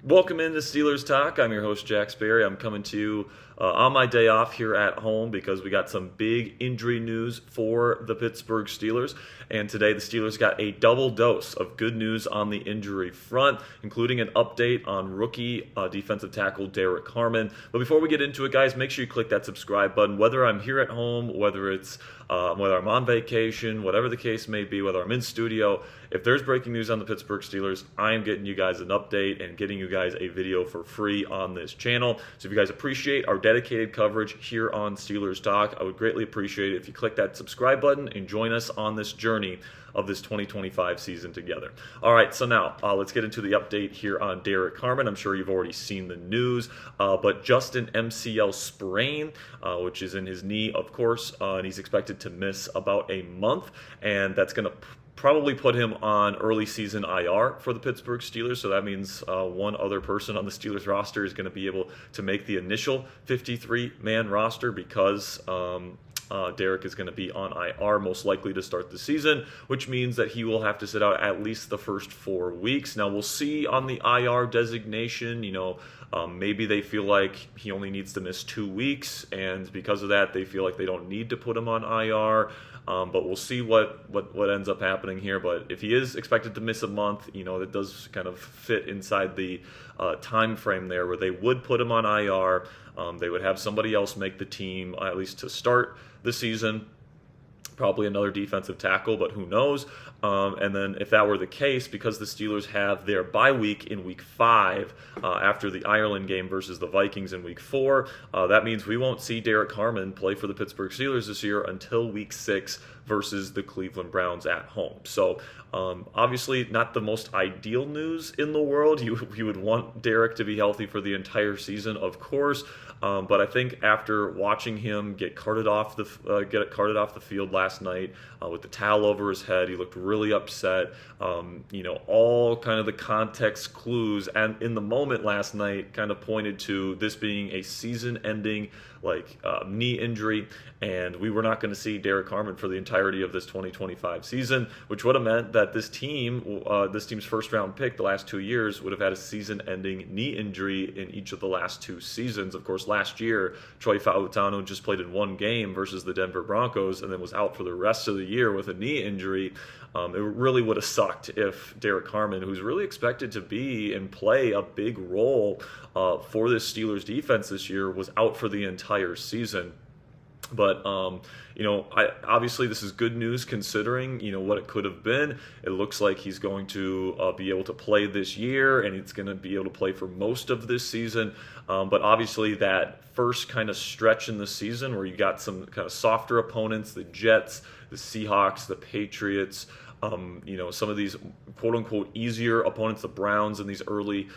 Welcome into Steelers Talk. I'm your host, Jack Sperry. I'm coming to you on my day off here at home because we got some big injury news for the Pittsburgh Steelers. And today the Steelers got a double dose of good news on the injury front, including an update on rookie defensive tackle Derrick Harmon. But before we get into it, guys, make sure you click that subscribe button. Whether I'm here at home, whether I'm on vacation, whatever the case may be, whether I'm in studio, if there's breaking news on the Pittsburgh Steelers, I am getting you guys an update and getting you guys a video for free on this channel. So if you guys appreciate our dedicated coverage here on Steelers Talk, I would greatly appreciate it if you click that subscribe button and join us on this journey of this 2025 season together. All right, so now let's get into the update here on Derrick Harmon. I'm sure you've already seen the news, but just an MCL sprain, which is in his knee, of course, and he's expected to miss about a month, and that's going to probably put him on early season IR for the Pittsburgh Steelers. So that means one other person on the Steelers roster is going to be able to make the initial 53-man roster because Derrick is going to be on IR, most likely to start the season, which means that he will have to sit out at least the first 4 weeks. Now, we'll see on the IR designation, maybe they feel like he only needs to miss 2 weeks, and because of that, they feel like they don't need to put him on IR. But we'll see what ends up happening here. But if he is expected to miss a month, that does kind of fit inside the time frame there where they would put him on IR. They would have somebody else make the team, at least to start the season. Probably another defensive tackle, but who knows? And then if that were the case, because the Steelers have their bye week in week 5 after the Ireland game versus the Vikings in week 4, that means we won't see Derrick Harmon play for the Pittsburgh Steelers this year until week 6 versus the Cleveland Browns at home. So obviously not the most ideal news in the world. You would want Derrick to be healthy for the entire season, of course. But I think after watching him get carted off the field last night with the towel over his head, he looked really upset. All kind of the context clues and in the moment last night kind of pointed to this being a season-ending knee injury, and we were not going to see Derrick Harmon for the entirety of this 2025 season, which would have meant that this team's first-round pick the last 2 years would have had a season-ending knee injury in each of the last 2 seasons. Of course, last year, Troy Fautanu just played in 1 game versus the Denver Broncos and then was out for the rest of the year with a knee injury. It really would have sucked if Derrick Harmon, who's really expected to be and play a big role for this Steelers defense this year, was out for the entire season. But, obviously this is good news considering, what it could have been. It looks like he's going to be able to play this year, and he's going to be able to play for most of this season. But obviously that first kind of stretch in the season where you got some kind of softer opponents, the Jets, the Seahawks, the Patriots, some of these quote-unquote easier opponents, the Browns, in these early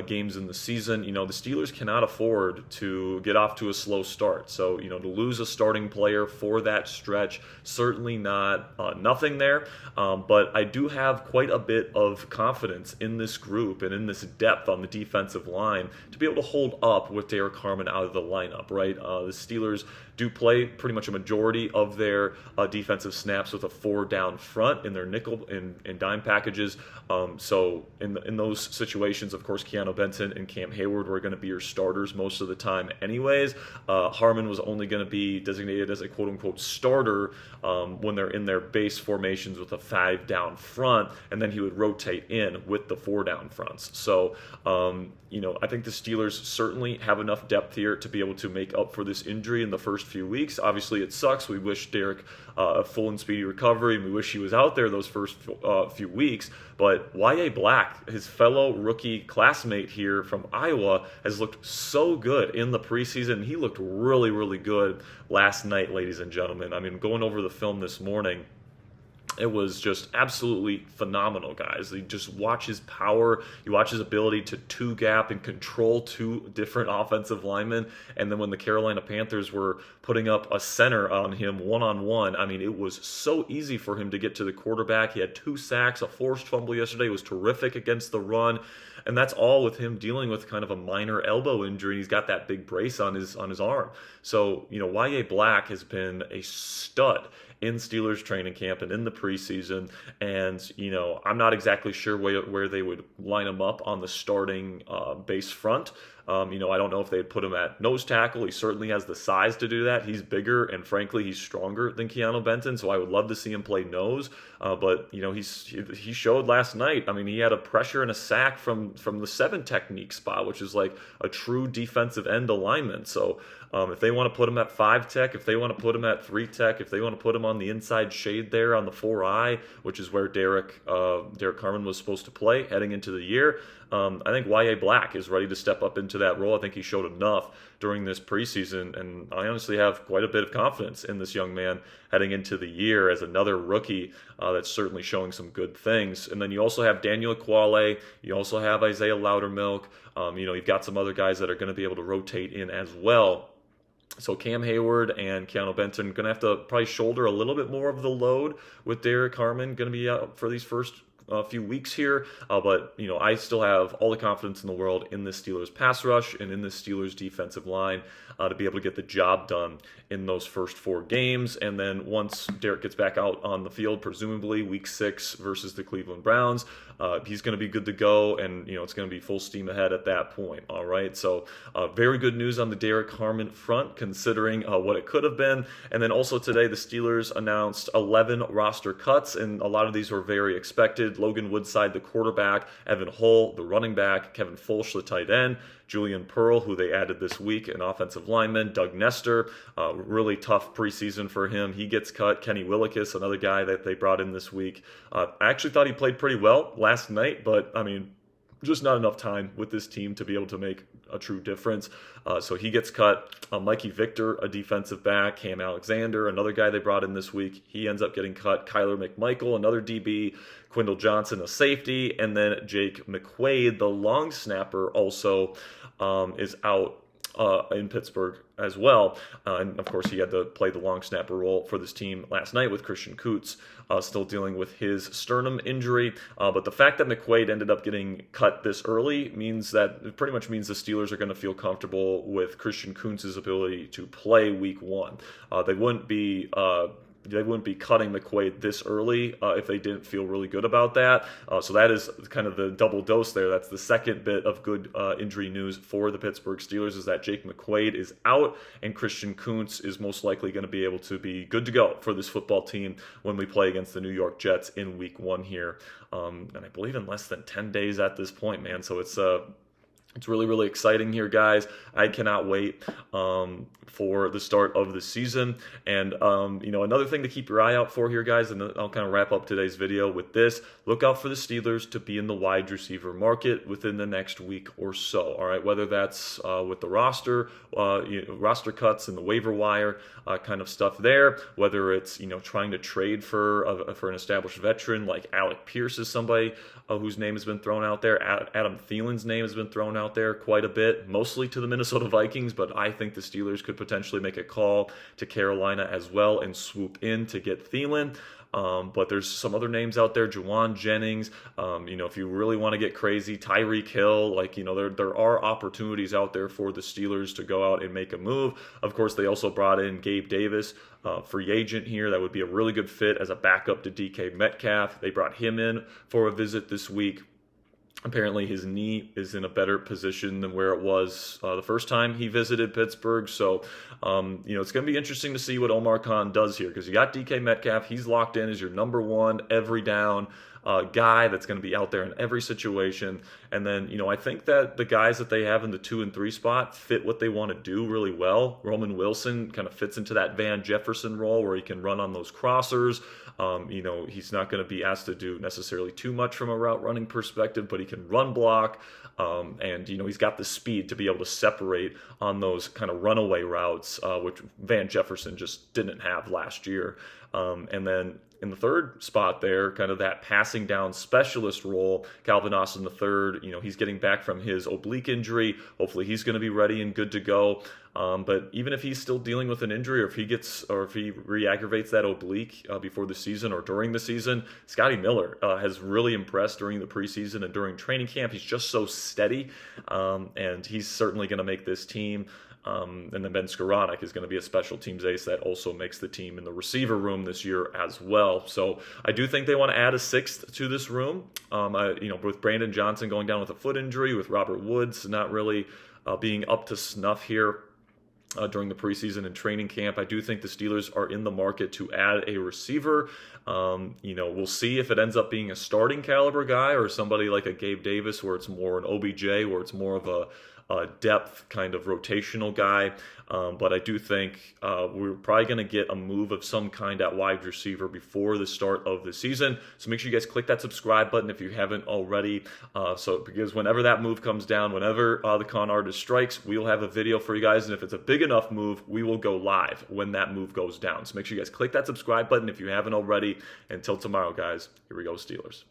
games in the season, the Steelers cannot afford to get off to a slow start. So, to lose a starting player for that stretch, certainly not nothing there. But I do have quite a bit of confidence in this group and in this depth on the defensive line to be able to hold up with Derrick Harmon out of the lineup, right? The Steelers do play pretty much a majority of their defensive snaps with a 4-down front in their nickel and dime packages. So in those situations, of course, Keanu Benton and Cam Hayward were going to be your starters most of the time anyways. Harmon was only going to be designated as a quote-unquote starter when they're in their base formations with a 5-down front, and then he would rotate in with the 4-down fronts. So, I think the Steelers certainly have enough depth here to be able to make up for this injury in the first few weeks. Obviously, it sucks. We wish Derrick a full and speedy recovery, and we wish he was out there those first few weeks. But Yahya Black, his fellow rookie classmate here from Iowa, has looked so good in the preseason. He looked really, really good last night, ladies and gentlemen. I mean, going over the film this morning, it was just absolutely phenomenal, guys. You just watch his power. You watch his ability to two-gap and control 2 different offensive linemen. And then when the Carolina Panthers were putting up a center on him one-on-one, I mean, it was so easy for him to get to the quarterback. He had 2 sacks, a forced fumble yesterday. He was terrific against the run. And that's all with him dealing with kind of a minor elbow injury. He's got that big brace on his arm. So, Yahya Black has been a stud. in Steelers training camp and in the preseason. And, I'm not exactly sure where they would line him up on the starting base front. I don't know if they'd put him at nose tackle. He certainly has the size to do that. He's bigger, and frankly, he's stronger than Keanu Benton, so I would love to see him play nose. But he showed last night. I mean, he had a pressure and a sack from the 7 technique spot, which is like a true defensive end alignment. So if they want to put him at 5 tech, if they want to put him at 3 tech, if they want to put him on the inside shade there on the 4-eye, which is where Derrick Harmon was supposed to play heading into the year, I think Yahya Black is ready to step up into that role. I think he showed enough during this preseason, and I honestly have quite a bit of confidence in this young man heading into the year as another rookie that's certainly showing some good things. And then you also have Daniel Quale, you also have Isaiah Loudermilk, you've got some other guys that are going to be able to rotate in as well. So Cam Hayward and Keanu Benton going to have to probably shoulder a little bit more of the load with Derrick Harmon going to be out for these first few weeks here, but I still have all the confidence in the world in the Steelers pass rush and in the Steelers defensive line to be able to get the job done in those first 4 games. And then once Derrick gets back out on the field, presumably week 6 versus the Cleveland Browns, he's going to be good to go, and it's going to be full steam ahead at that point. All right, so very good news on the Derrick Harmon front, considering what it could have been. And then also today, the Steelers announced 11 roster cuts, and a lot of these were very expected. Logan Woodside, the quarterback, Evan Hull, the running back, Kevin Fulch, the tight end, Julian Pearl, who they added this week, an offensive lineman, Doug Nestor, really tough preseason for him. He gets cut. Kenny Willekes, another guy that they brought in this week. I actually thought he played pretty well last night, but just not enough time with this team to be able to make a true difference. So he gets cut. Mikey Victor, a defensive back. Cam Alexander, another guy they brought in this week. He ends up getting cut. Kyler McMichael, another DB. Quindle Johnson, a safety. And then Jake McQuaid, the long snapper, also is out in Pittsburgh as well. And of course, he had to play the long snapper role for this team last night with Christian Coots still dealing with his sternum injury. But the fact that McQuaid ended up getting cut this early pretty much means the Steelers are going to feel comfortable with Christian Coots' ability to play week 1. They wouldn't be cutting McQuaid this early if they didn't feel really good about that. So that is kind of the double dose there. That's the second bit of good injury news for the Pittsburgh Steelers, is that Jake McQuaid is out and Christian Coots is most likely going to be able to be good to go for this football team when we play against the New York Jets in week 1 here. And I believe in less than 10 days at this point, man. So it's really, really exciting here, guys. I cannot wait for the start of the season. And, another thing to keep your eye out for here, guys, and I'll kind of wrap up today's video with this. Look out for the Steelers to be in the wide receiver market within the next week or so, all right? Whether that's with the roster cuts and the waiver wire kind of stuff there, whether it's, trying to trade for an established veteran like Alec Pierce is somebody whose name has been thrown out there. Adam Thielen's name has been thrown out there quite a bit, mostly to the Minnesota Vikings, but I think the Steelers could potentially make a call to Carolina as well and swoop in to get Thielen. But there's some other names out there, Juwan Jennings, if you really want to get crazy, Tyreek Hill, there are opportunities out there for the Steelers to go out and make a move. Of course, they also brought in Gabe Davis, free agent here. That would be a really good fit as a backup to DK Metcalf. They brought him in for a visit this week. Apparently his knee is in a better position than where it was the first time he visited Pittsburgh. So, it's going to be interesting to see what Omar Khan does here, because you got DK Metcalf. He's locked in as your number 1 every down guy that's going to be out there in every situation. And then, I think that the guys that they have in the 2 and 3 spot fit what they want to do really well. Roman Wilson kind of fits into that Van Jefferson role where he can run on those crossers. He's not going to be asked to do necessarily too much from a route running perspective, but he can run block. And he's got the speed to be able to separate on those kind of runaway routes, which Van Jefferson just didn't have last year. And then in the 3rd spot there, kind of that passing down specialist role, Calvin Austin III, he's getting back from his oblique injury. Hopefully he's going to be ready and good to go. But even if he's still dealing with an injury, or if he re-aggravates that oblique before the season or during the season, Scotty Miller has really impressed during the preseason and during training camp. He's just so steady, and he's certainly going to make this team And then Ben Skoranek is going to be a special teams ace that also makes the team in the receiver room this year as well. So I do think they want to add a sixth to this room. With Brandon Johnson going down with a foot injury, with Robert Woods not really being up to snuff here during the preseason and training camp, I do think the Steelers are in the market to add a receiver. We'll see if it ends up being a starting caliber guy or somebody like a Gabe Davis, where it's more an OBJ, where it's more of a depth kind of rotational guy. But I do think we're probably going to get a move of some kind at wide receiver before the start of the season. So make sure you guys click that subscribe button if you haven't already. Because whenever that move comes down, whenever the con artist strikes, we'll have a video for you guys. And if it's a big enough move, we will go live when that move goes down. So make sure you guys click that subscribe button if you haven't already. Until tomorrow, guys, here we go, Steelers.